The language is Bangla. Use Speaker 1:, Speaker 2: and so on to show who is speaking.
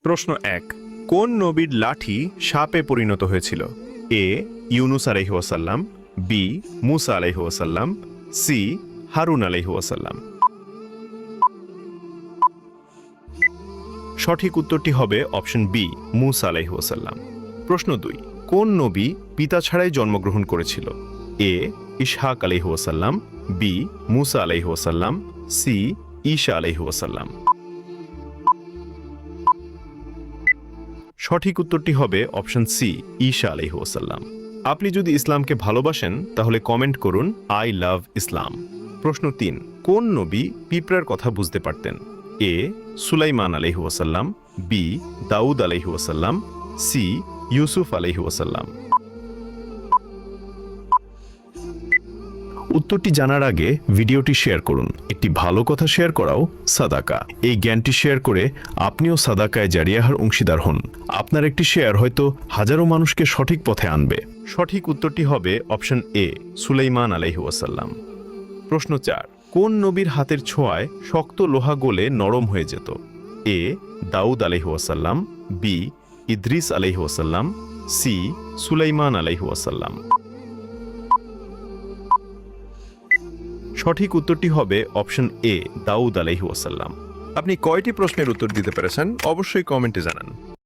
Speaker 1: প্রশ্ন ১। কোন নবীর লাঠি সাপে পরিণত হয়েছিল? এ ইউনুস আলাইহি ওয়াসাল্লাম, বি মুসা আলাইহি ওয়াসাল্লাম, সি হারুন আলাইহি ওয়াসাল্লাম। সঠিক উত্তরটি হবে অপশন বি মুসা আলাইহি ওয়াসাল্লাম। প্রশ্ন ২। কোন নবী পিতা ছাড়াই জন্মগ্রহণ করেছিল? এ ইসহাক আলাইহি ওয়াসাল্লাম, বি মুসা আলাইহি ওয়াসাল্লাম, সি ঈসা আলাইহি ওয়াসাল্লাম। সঠিক উত্তরটি হবে অপশন সি ঈসা আলাইহি ওয়াসাল্লাম। আপনি যদি ইসলামকে ভালোবাসেন তাহলে কমেন্ট করুন আই লাভ ইসলাম। প্রশ্ন ৩। কোন নবী পিঁপড়ার কথা বুঝতে পারতেন? এ সুলাইমান আলাইহি ওয়াসাল্লাম, বি দাউদ আলাইহি ওয়াসাল্লাম, সি ইউসুফ আলাইহি ওয়াসাল্লাম। উত্তরটি জানার আগে ভিডিওটি শেয়ার করুন। একটি ভালো কথা শেয়ার করাও সাদাকা। এই জ্ঞানটি শেয়ার করে আপনিও সাদাকায় জারিয়াহার অংশীদার হন। আপনার একটি শেয়ার হয়তো হাজারো মানুষকে সঠিক পথে আনবে। সঠিক উত্তরটি হবে অপশন এ সুলাইমান আলাইহি ওয়াসাল্লাম। প্রশ্ন ৪। কোন নবীর হাতের ছোঁয়ায় শক্ত লোহা গলে নরম হয়ে যেত? এ দাউদ আলাইহি ওয়াসাল্লাম, বি ইদ্রিস আলাইহি ওয়াসাল্লাম, সি সুলাইমান আলাইহি ওয়াসাল্লাম। সঠিক উত্তরটি হবে অপশন এ দাউদ আলাইহি ওয়াসাল্লাম। আপনি কয়টি প্রশ্নের উত্তর দিতে পেরেছেন অবশ্যই কমেন্টে জানান।